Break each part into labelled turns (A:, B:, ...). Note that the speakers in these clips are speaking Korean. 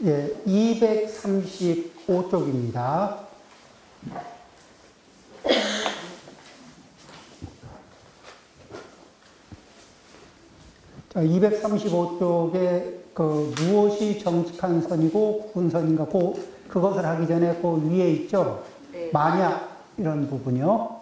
A: 예, 235쪽입니다. 자, 235쪽에 무엇이 정직한 선이고 구분선인가 그것을 하기 전에 그 위에 있죠.
B: 네.
A: 만약 이런 부분이요.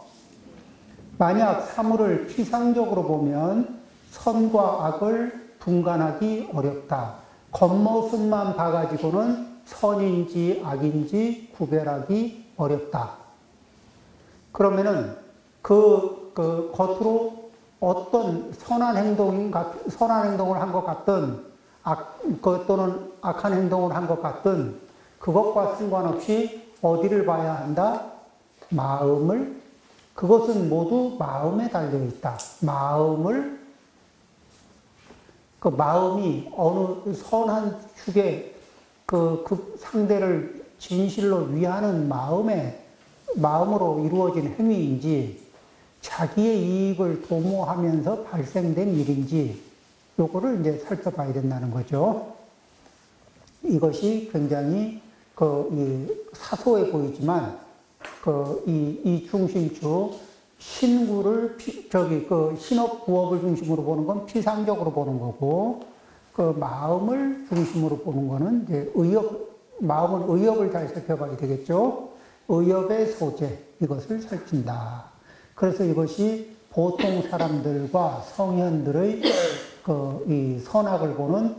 A: 만약 사물을 피상적으로 보면 선과 악을 분간하기 어렵다. 겉모습만 봐가지고는 선인지 악인지 구별하기 어렵다. 그러면은 겉으로 어떤 선한 행동을 한 것 같든 또는 악한 행동을 한 것 같든 그것과 상관없이 어디를 봐야 한다? 마음을. 그것은 모두 마음에 달려 있다. 마음이 어느 선한 축에 그 상대를 진실로 위하는 마음으로 이루어진 행위인지 자기의 이익을 도모하면서 발생된 일인지 요거를 이제 살펴봐야 된다는 거죠. 이것이 굉장히 사소해 보이지만 이 중심축 신구를 신업 부업을 중심으로 보는 건 피상적으로 보는 거고 마음을 중심으로 보는 거는 이제 마음은 의업을 잘 살펴봐야 되겠죠. 의업의 소재 이것을 살핀다. 그래서 이것이 보통 사람들과 성현들의 이 선악을 보는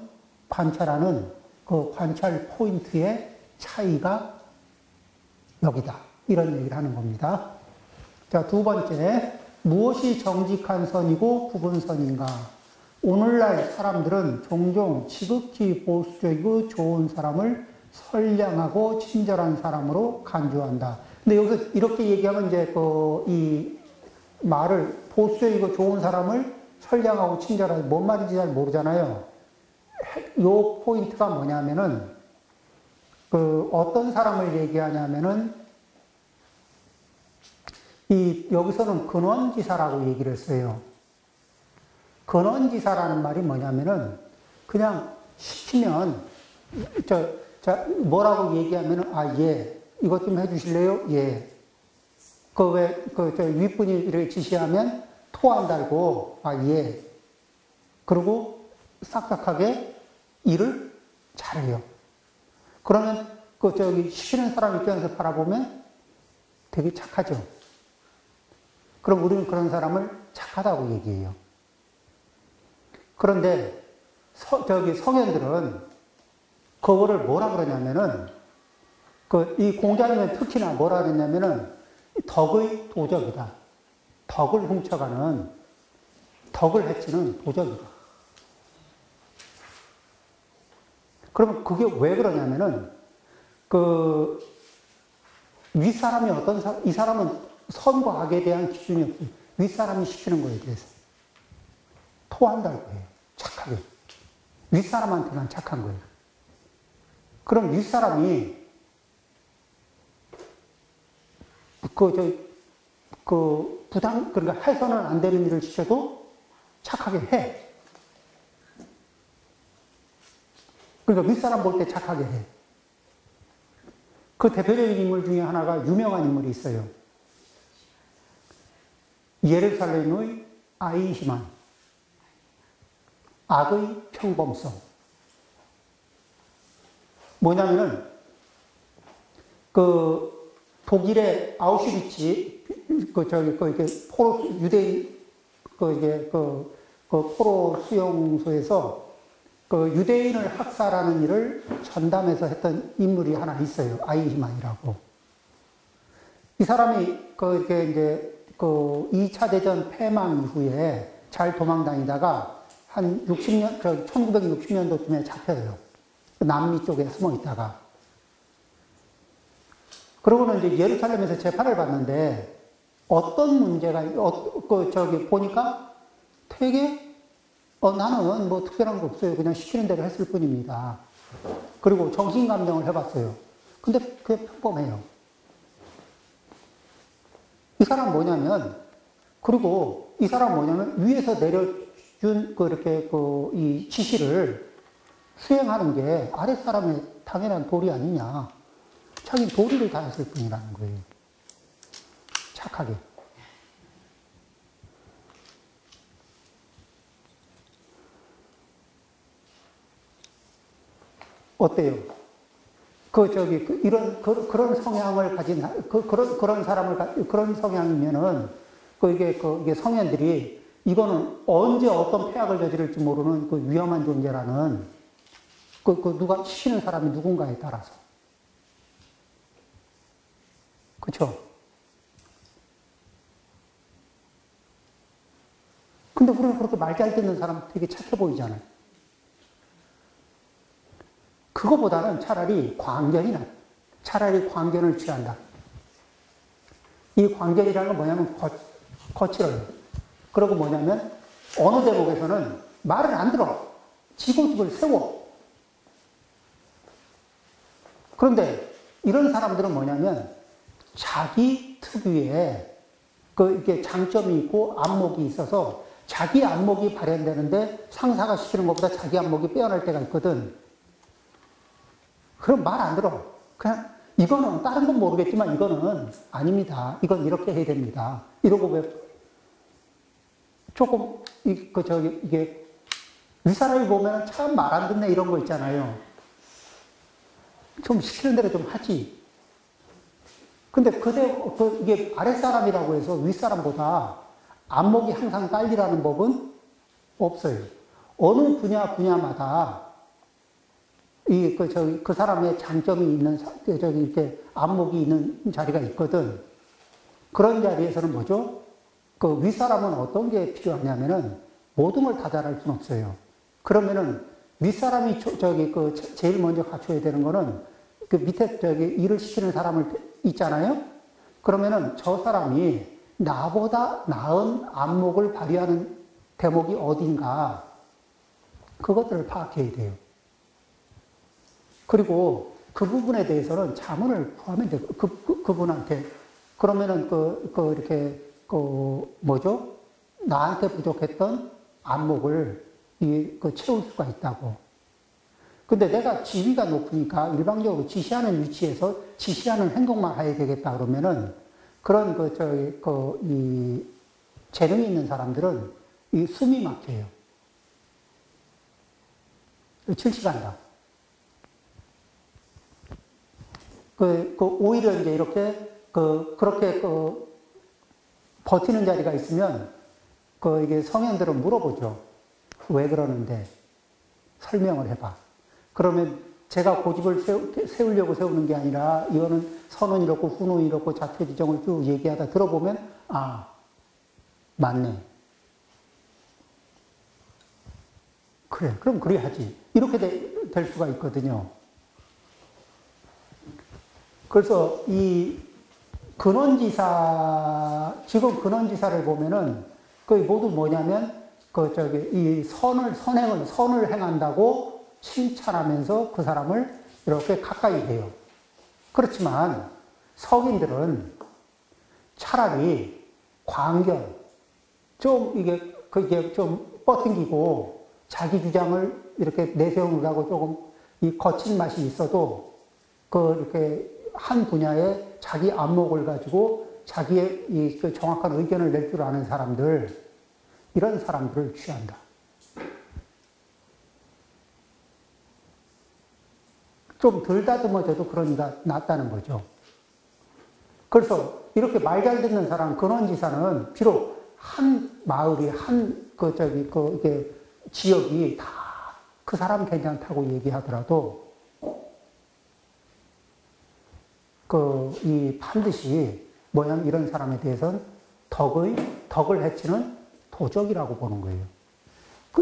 A: 관찰하는 그 관찰 포인트의 차이가 여기다. 이런 얘기를 하는 겁니다. 자, 두 번째, 무엇이 정직한 선이고 구분선인가? 오늘날 사람들은 종종 지극히 보수적이고 좋은 사람을 선량하고 친절한 사람으로 간주한다. 근데 여기서 이렇게 얘기하면 이제 이 말을 보수적이고 좋은 사람을 선량하고 친절하고 뭔 말인지 잘 모르잖아요. 요 포인트가 뭐냐면은 어떤 사람을 얘기하냐면은 여기서는 근원지사라고 얘기를 했어요. 근원지사라는 말이 뭐냐면은 그냥 시키면 뭐라고 얘기하면은 예 이것 좀 해주실래요? 예. 윗분이 이렇게 지시하면 토 안 달고 예. 그리고 싹싹하게 일을 잘해요. 그러면 시키는 사람 입장에서 바라보면 되게 착하죠. 그럼 우리는 그런 사람을 착하다고 얘기해요. 그런데 성현들은 그거를 뭐라 그러냐면은 이 공자님은 특히나 뭐라 그랬냐면은 덕의 도적이다. 덕을 훔쳐가는 덕을 해치는 도적이다. 그러면 그게 왜 그러냐면은 윗사람이 이 사람은 선과 악에 대한 기준이 없어요. 윗사람이 시키는 거에 대해서. 토한다고 해요. 착하게. 윗사람한테만 착한 거예요. 그럼 윗사람이 그러니까 해서는 안 되는 일을 시켜도 착하게 해. 그러니까 윗사람 볼 때 착하게 해. 그 대표적인 인물 중에 하나가 유명한 인물이 있어요. 예루살렘의 아이히만. 악의 평범성. 뭐냐면은, 독일의 아우슈비츠, 유대인, 포로 수용소에서 유대인을 학살하는 일을 전담해서 했던 인물이 하나 있어요. 아이히만이라고. 이 사람이 2차 대전 패망 이후에 잘 도망 다니다가 한 1960년도쯤에 잡혀요. 남미 쪽에 숨어 있다가. 그러고는 이제 예루살렘에서 재판을 받는데 어떤 문제가, 보니까 되게 나는 뭐 특별한 거 없어요. 그냥 시키는 대로 했을 뿐입니다. 그리고 정신감정을 해봤어요. 근데 그게 평범해요. 이 사람 뭐냐면 위에서 내려준 이 지시를 수행하는 게 아랫사람의 당연한 도리 아니냐. 자기 도리를 다했을 뿐이라는 거예요. 착하게. 어때요? 그런 성향을 가진, 그런 사람을, 그런 성향이면은, 이게 성현들이, 이거는 언제 어떤 폐악을 저지를지 모르는 그 위험한 존재라는, 누가 시키는 사람이 누군가에 따라서. 그쵸? 근데 우리는 그렇게 말 잘 듣는 사람 되게 착해 보이잖아요. 그거보다는 차라리 광견을 취한다. 이 광견이라는 건 뭐냐면 거칠어요. 그리고 뭐냐면 어느 대목에서는 말을 안 들어. 지고집을 세워. 그런데 이런 사람들은 뭐냐면 자기 특유의 이게 장점이 있고 안목이 있어서 자기 안목이 발현되는데 상사가 시키는 것보다 자기 안목이 빼어날 때가 있거든. 그럼 말 안 들어. 그냥 이거는 다른 건 모르겠지만 이거는 아닙니다. 이건 이렇게 해야 됩니다. 이러고 왜 조금 이게 윗사람이 보면 참 말 안 듣네 이런 거 있잖아요. 좀 시키는 대로 좀 하지. 근데 이게 아랫사람이라고 해서 윗사람보다 안목이 항상 딸리라는 법은 없어요. 어느 분야마다 그 사람의 장점이 있는, 이렇게 안목이 있는 자리가 있거든. 그런 자리에서는 뭐죠? 그 윗사람은 어떤 게 필요하냐면은 모든 걸 다 잘할 수는 없어요. 그러면은 윗사람이 제일 먼저 갖춰야 되는 거는 그 밑에 일을 시키는 사람을 있잖아요? 그러면은 저 사람이 나보다 나은 안목을 발휘하는 대목이 어딘가 그것들을 파악해야 돼요. 그리고 그 부분에 대해서는 자문을 구하면 돼요. 그분한테. 그러면은 이렇게, 뭐죠? 나한테 부족했던 안목을 채울 수가 있다고. 근데 내가 지위가 높으니까 일방적으로 지시하는 위치에서 지시하는 행동만 해야 되겠다 그러면은 그런 이 재능이 있는 사람들은 이 숨이 막혀요. 질식한다. 오히려 이제 이렇게, 그렇게, 버티는 자리가 있으면, 이게 성현들은 물어보죠. 왜 그러는데? 설명을 해봐. 그러면 제가 고집을 세우려고 세우는 게 아니라, 이거는 선은 이렇고, 후는 이렇고, 자초지정을 쭉 얘기하다 들어보면, 아, 맞네. 그래, 그럼 그래야지. 이렇게 될 수가 있거든요. 그래서 이 지금 근원지사를 보면은 거의 모두 뭐냐면, 이 선을 행한다고 칭찬하면서 그 사람을 이렇게 가까이 해요. 그렇지만 석인들은 차라리 광견, 그게 좀 뻗팅기고 자기 주장을 이렇게 내세우느라고 조금 이 거친 맛이 있어도 이렇게 한 분야에 자기 안목을 가지고 자기의 정확한 의견을 낼 줄 아는 사람들, 이런 사람들을 취한다. 좀 덜 다듬어져도 그런 이가 낫다는 거죠. 그래서 이렇게 말 잘 듣는 사람, 근원지사는 비록 한 마을이, 이게 지역이 다 그 사람 괜찮다고 얘기하더라도 반드시 이런 사람에 대해서는 덕을 해치는 도적이라고 보는 거예요.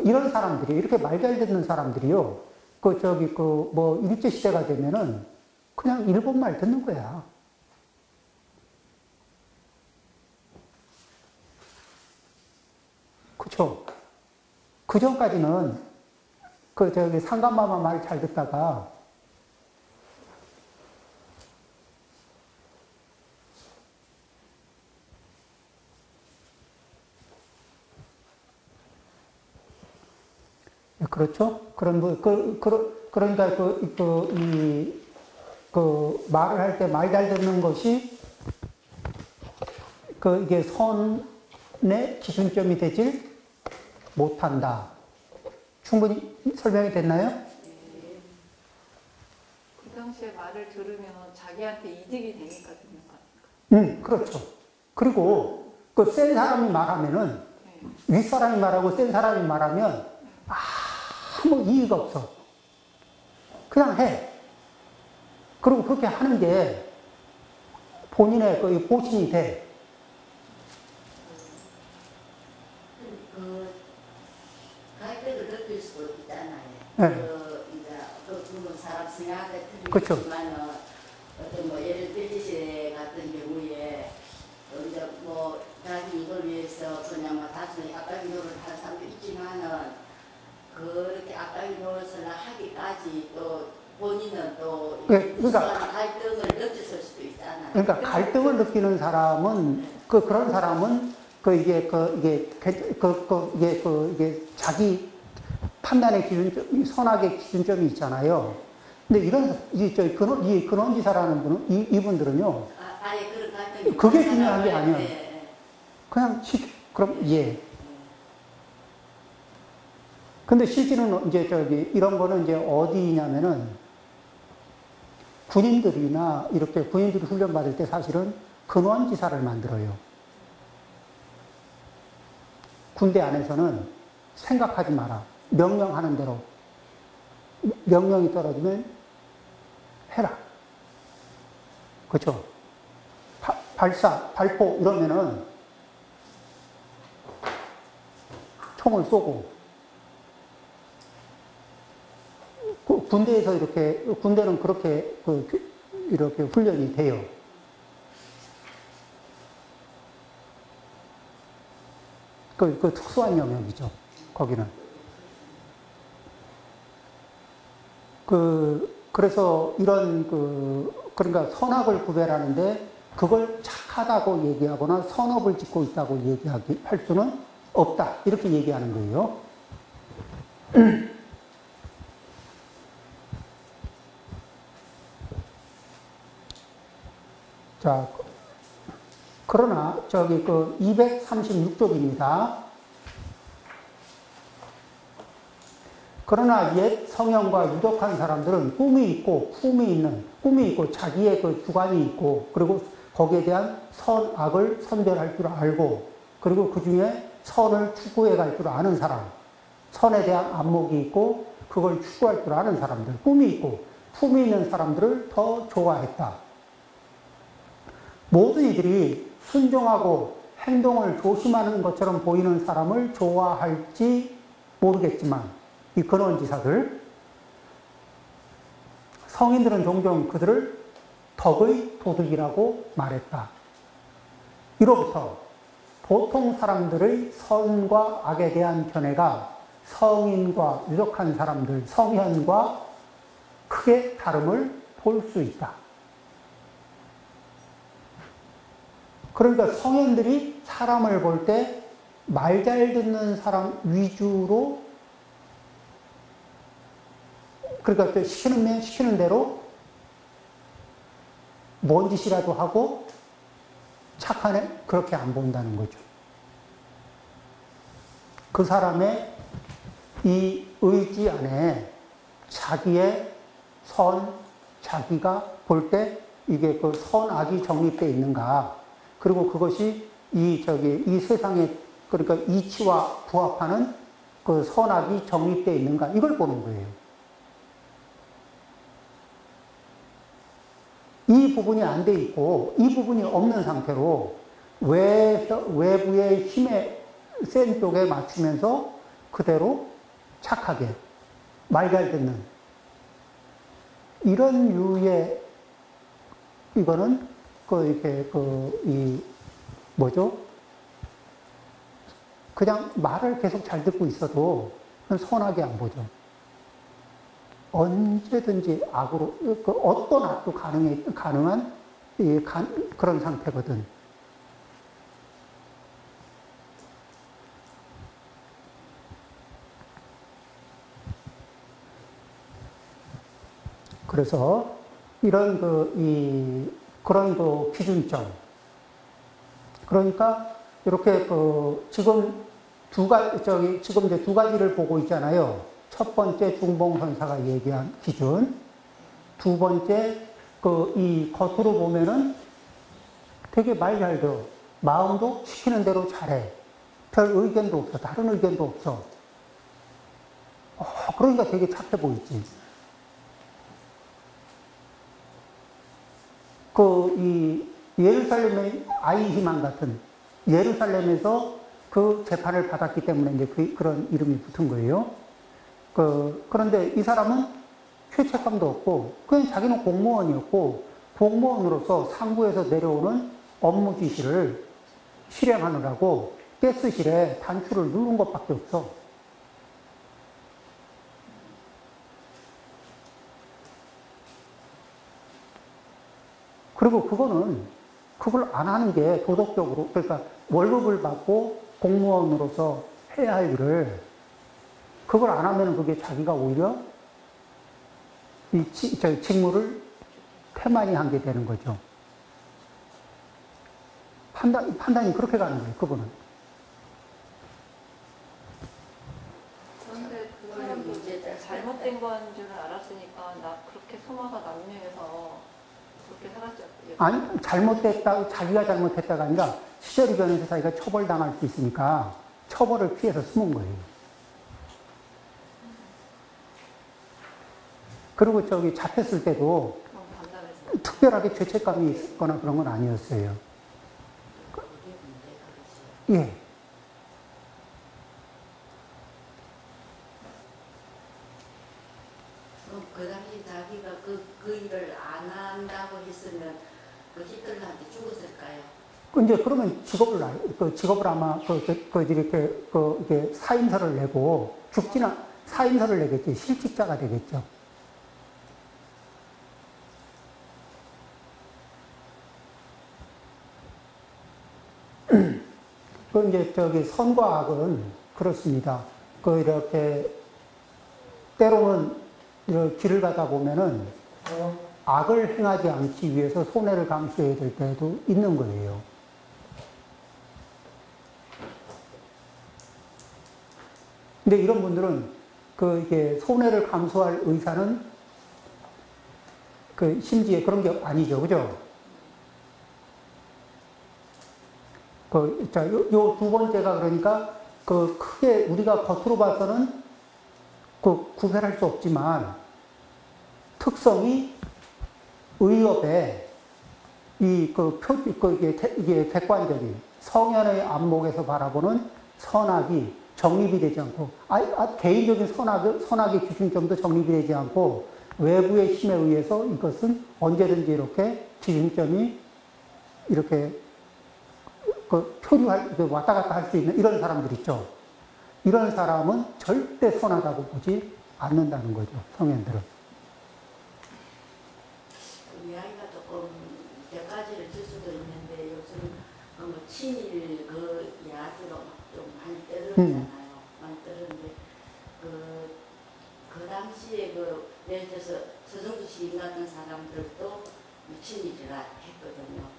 A: 이런 사람들이, 이렇게 말 잘 듣는 사람들이요, 일제시대가 되면은 그냥 일본말 듣는 거야. 그쵸? 그 전까지는 상감마마 말 잘 듣다가 그렇죠? 그러니까 말을 할 때 말 잘 듣는 것이 이게 선의 기준점이 되질 못한다. 충분히 설명이 됐나요?
B: 그 당시에 말을 들으면 자기한테 이득이 되니까 듣는 거니까.
A: 그렇죠. 그리고 센 사람이 말하면은 윗사람이 말하고 센 사람이 말하면 아무 이의가 없어. 그냥 해. 그리고 그렇게 하는 게 본인의 보신이 돼.
C: 갈등을 느낄 수도 있잖아요.
A: 네.
C: 이제 두 사람 생각이
A: 그렇죠.
C: 틀리지만은 어떤 예를 들듯이 같은 경우에 이제 자기 이걸 위해서 그냥 단순히 악당이 노릇을 하는 사람도 있지만은 그렇게 악당이 노릇을 하기까지 또 본인은 또 그러니까 갈등을 느꼈을 수도 있잖아요.
A: 그러니까 갈등을 느끼는 사람은 그런 사람은 이게 자기 판단의 기준점, 선악의 기준점이 있잖아요. 근데 이 근원지사라는 분은 이분들은요.
C: 아예 그런 갈등이
A: 그게 중요한 게 아니에요.
C: 네.
A: 그냥 그럼 예. 근데 실제는 이제 이런 거는 이제 어디냐면은 군인들이나 이렇게 군인들이 훈련 받을 때 사실은 근원지사를 만들어요. 군대 안에서는 생각하지 마라. 명령하는 대로. 명령이 떨어지면 해라. 그렇죠? 발포 이러면은 총을 쏘고 군대에서 군대는 그렇게 이렇게 훈련이 돼요. 특수한 영역이죠. 거기는. 그래서 그러니까 선악을 구별하는데 그걸 착하다고 얘기하거나 선업을 짓고 있다고 할 수는 없다. 이렇게 얘기하는 거예요. 자, 그러나 236쪽입니다. 그러나 옛 성형과 유독한 사람들은 꿈이 있고 자기의 주관이 있고 그리고 거기에 대한 선악을 선별할 줄 알고 그리고 그 중에 선을 추구해 갈 줄 아는 사람, 선에 대한 안목이 있고 그걸 추구할 줄 아는 사람들, 꿈이 있고 품이 있는 사람들을 더 좋아했다. 모든 이들이 순종하고 행동을 조심하는 것처럼 보이는 사람을 좋아할지 모르겠지만 이 근원지사들 성인들은 종종 그들을 덕의 도둑이라고 말했다. 이로부터 보통 사람들의 선과 악에 대한 견해가 성인과 유독한 사람들, 성현과 크게 다름을 볼 수 있다. 그러니까 성현들이 사람을 볼 때 말 잘 듣는 사람 위주로 그러니까 시키는 대로 뭔 짓이라도 하고 착한 애 그렇게 안 본다는 거죠. 그 사람의 이 의지 안에 자기의 자기가 볼 때 이게 선악이 정립되어 있는가. 그리고 그것이 이 세상에 그러니까 이치와 부합하는 선악이 정립되어 있는가. 이걸 보는 거예요. 이 부분이 안 돼 있고 이 부분이 없는 상태로 외부의 힘에 센 쪽에 맞추면서 그대로 착하게 말 잘 듣는 이런 유의 이거는 그냥 말을 계속 잘 듣고 있어도 선하게 안 보죠. 언제든지 악으로, 어떤 악도 가능한 그런 상태거든. 그래서 이런 그런 기준점. 그러니까 이렇게 지금 지금 이제 두 가지를 보고 있잖아요. 첫 번째 중봉선사가 얘기한 기준. 두 번째 이 겉으로 보면은 되게 말 잘 들어. 마음도 시키는 대로 잘해. 별 의견도 없어. 다른 의견도 없어. 그러니까 되게 착해 보이지. 이 예루살렘의 아이히만 같은 예루살렘에서 그 재판을 받았기 때문에 이제 그런 이름이 붙은 거예요. 그런데 이 사람은 죄책감도 없고 그냥 자기는 공무원이었고 공무원으로서 상부에서 내려오는 업무 지시를 실행하느라고 가스실에 단추를 누른 것밖에 없어. 그리고 그걸 안 하는 게 도덕적으로, 그러니까 월급을 받고 공무원으로서 해야 할 일을 그걸 안 하면 그게 자기가 오히려 직무를 태만히 한 게 되는 거죠. 판단이 그렇게 가는 거예요, 그분은.
B: 그런데 그 사람도 이제 잘못된 건 줄 알았으니까 나 그렇게 소마가 남녀해서 그렇게 살았죠.
A: 아니, 자기가 잘못했다가 아니라 시절이 변해서 자기가 처벌당할 수 있으니까 처벌을 피해서 숨은 거예요. 그리고 잡혔을 때도 특별하게 죄책감이 있거나 그런 건 아니었어요. 예.
C: 그 당시 자기가 그 일을 안 한다고 했으면 히틀러한테 죽었을까요?
A: 이제 그러면 직업을 아마 이렇게 사임서를 내고 사임서를 내겠지. 실직자가 되겠죠. 이제 선과 악은 그렇습니다. 이렇게 때로는 이렇게 길을 가다 보면은 악을 행하지 않기 위해서 손해를 감수해야 될 때도 있는 거예요. 근데 이런 분들은 이게 손해를 감수할 의사는 심지에 그런 게 아니죠. 그죠? 요 두 번째가 그러니까 크게 우리가 겉으로 봐서는 구별할 수 없지만 특성이 의협에 이게 객관적인 성현의 안목에서 바라보는 선악이 정립이 되지 않고 개인적인 선악의 기준점도 정립이 되지 않고 외부의 힘에 의해서 이것은 언제든지 이렇게 기준점이 이렇게 왔다 갔다 할 수 있는 이런 사람들 있죠. 이런 사람은 절대 선하다고 보지 않는다는 거죠, 성현들은.
C: 이야기가 조금 몇 가지를 줄 수도 있는데 요즘 친일 이야기로 좀 많이 떠들었잖아요. 많이 떠들었는데 그 당시에 예를 들어서 서정주 시인 같은 사람들도 친일이라 했거든요.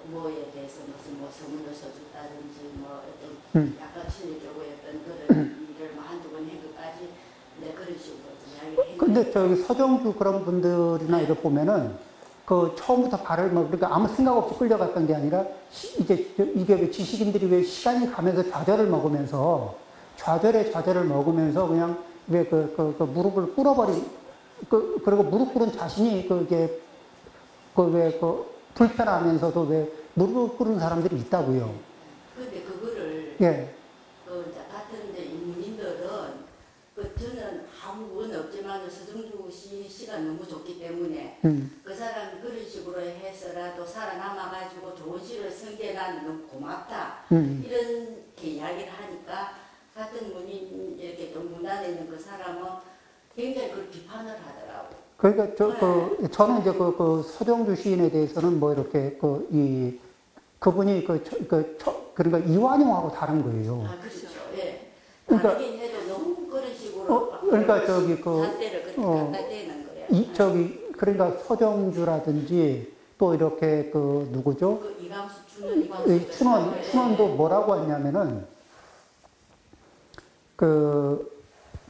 C: 뭐에 대해서 무슨 소문을 써줬다든지 어떤 약간 친일적이었던 그런 일을 한두 번 한 것까지 그런 식으로 이야기를 했는데.
A: 근데 서정주 그런 분들이나 이렇게 보면은 처음부터 그러니까 아무 생각 없이 끌려갔던 게 아니라 이게 왜 지식인들이 왜 시간이 가면서 좌절을 먹으면서 그냥 왜 무릎을 꿇어버린 그리고 무릎 꿇은 자신이 불편하면서도 왜 무릎을 꿇은 사람들이 있다고요.
C: 근데 그거를
A: 예.
C: 같은 인문인들은 저는 아무 건 없지만 서정주 씨가 너무 좋기 때문에 그 사람이 그런 식으로 해서라도 살아남아가지고 좋은 시를 쓴 게 난 너무 고맙다. 이렇게 이야기를 하니까 같은 문인 이렇게 또 문단에 있는 그 사람은 굉장히 그걸 비판을 하더라고.
A: 그러니까 저는 이제 서정주 시인에 대해서는 이렇게 그분이 그러니까 이완용하고 다른 거예요.
C: 그렇죠. 예.
A: 그러니까
C: 다르긴 해도 너무 그런 식으로
A: 그러니까
C: 잣대를 그렇게 갖다 대는 거예요.
A: 그러니까 서정주라든지 또 이렇게 그 누구죠?
C: 그 이광수 춘원 이광수
A: 춘원도 뭐라고 했냐면은 그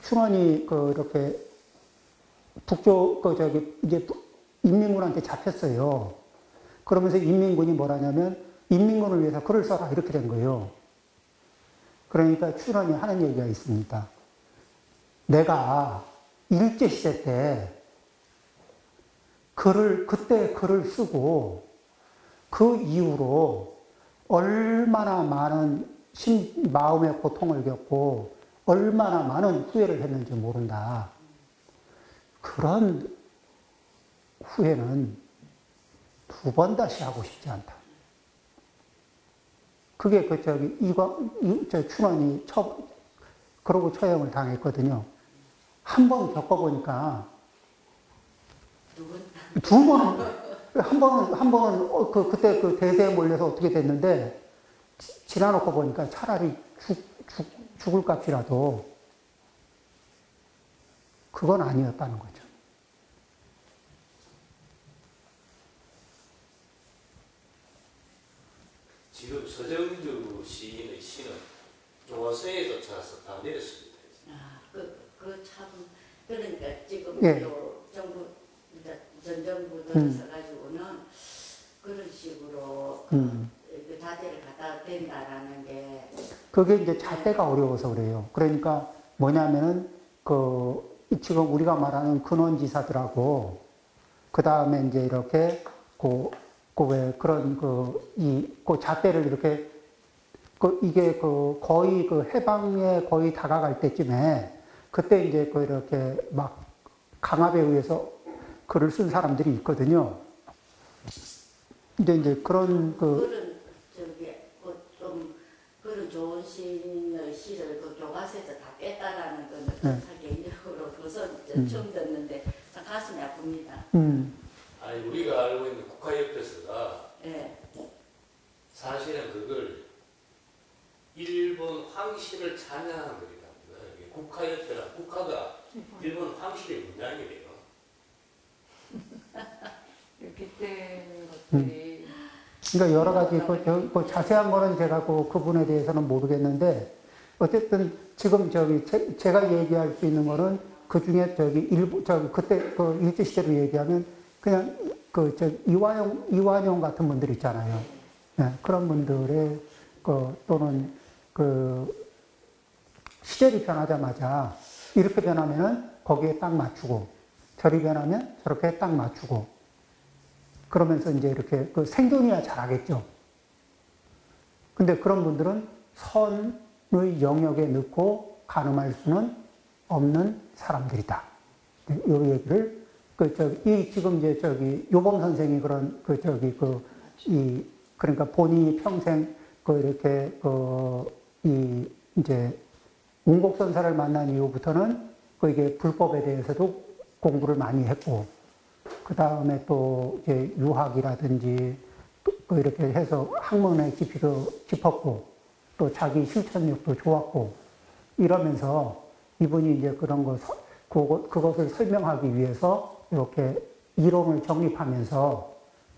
A: 춘원이 그 이렇게 이제 인민군한테 잡혔어요. 그러면서 인민군이 뭐라냐면 인민군을 위해서 글을 써라 이렇게 된 거예요. 그러니까 춘원이 하는 얘기가 있습니다. 내가 일제시대 때 그때 글을 쓰고 그 이후로 얼마나 많은 마음의 고통을 겪고 얼마나 많은 후회를 했는지 모른다. 그런 후회는 2번 다시 하고 싶지 않다. 그게 춘원이 그러고 처형을 당했거든요. 한 번 겪어보니까 한 번은 그때 그 대세에 몰려서 어떻게 됐는데 지나놓고 보니까 차라리 죽을 값이라도 그건 아니었다는 거죠.
D: 지금 서정주 시인의 시는 조화서에 쫓아서 다 내렸습니다.
C: 참 그러니까 지금
A: 예.
C: 정부 전 정부 들어서가지고는 그런 식으로 그 자제를 갖다 댄다라는 게
A: 그게 이제 잣대가 어려워서 그래요. 그러니까 뭐냐면은 지금 우리가 말하는 근원지사들하고 그 다음에 이제 이렇게 왜 그런 잣대를 이렇게 이게 거의 해방에 거의 다가갈 때쯤에 그때 이제 이렇게 막 강압에 의해서 글을 쓴 사람들이 있거든요. 근데 이제 그런
C: 좀 그런 좋은 시인의 시를 그 교과서에서 다 뺐다라는 거는
A: 네.
C: 개인적으로 그것은 처음 듣는데 참 가슴이 아픕니다.
D: 아니 우리가 알고 있는 국화협회서가
C: 예.
D: 사실은 그걸 일본 황실을 찬양한 글이랍니다. 국화협회란 국화가 일본 황실의 문양이래요.
B: 빗댄 것들이
A: 그러니까 여러 가지 자세한 거는 제가 그 부분에 대해서는 모르겠는데 어쨌든 지금 제가 얘기할 수 있는 거는 그 중에 그때 일제 시대로 얘기하면 그냥 이완용 같은 분들 있잖아요. 네, 그런 분들의 또는 시절이 변하자마자 이렇게 변하면은 거기에 딱 맞추고 저리 변하면 저렇게 딱 맞추고 그러면서 이제 이렇게 생존이야 잘하겠죠. 근데 그런 분들은 선의 영역에 넣고 가늠할 수는 없는 사람들이다. 이 얘기를 지금 이제 요범 선생이 그러니까 본인이 평생 이렇게 이제 운곡선사를 만난 이후부터는 이게 불법에 대해서도 공부를 많이 했고 그 다음에 또 이제 유학이라든지 또 이렇게 해서 학문의 깊이도 깊었고 또 자기 실천력도 좋았고 이러면서 이분이 이제 그것을 설명하기 위해서 이렇게 이론을 정립하면서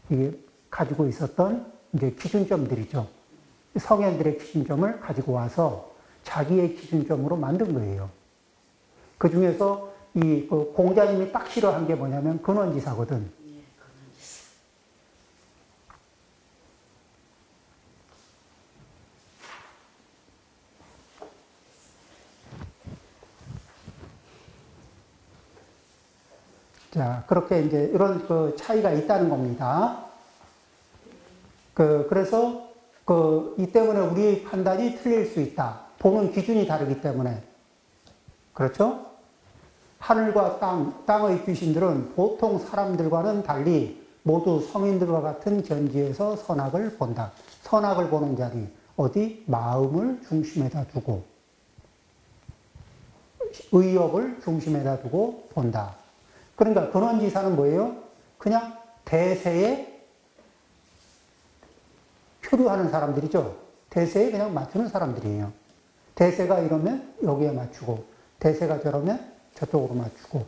A: 이게 가지고 있었던 이제 기준점들이죠. 성현들의 기준점을 가지고 와서 자기의 기준점으로 만든 거예요. 그 중에서 공자님이 딱 싫어한 게 뭐냐면 근원지사거든.
C: 예, 근원지사.
A: 자, 그렇게 이제 이런 차이가 있다는 겁니다. 그래서 이 때문에 우리의 판단이 틀릴 수 있다. 보는 기준이 다르기 때문에. 그렇죠? 하늘과 땅의 귀신들은 보통 사람들과는 달리 모두 성인들과 같은 견지에서 선악을 본다. 선악을 보는 자리, 어디? 마음을 중심에다 두고, 의욕을 중심에다 두고 본다. 그러니까 근원지사는 뭐예요? 그냥 대세에 표류하는 사람들이죠. 대세에 그냥 맞추는 사람들이에요. 대세가 이러면 여기에 맞추고, 대세가 저러면 저쪽으로 맞추고,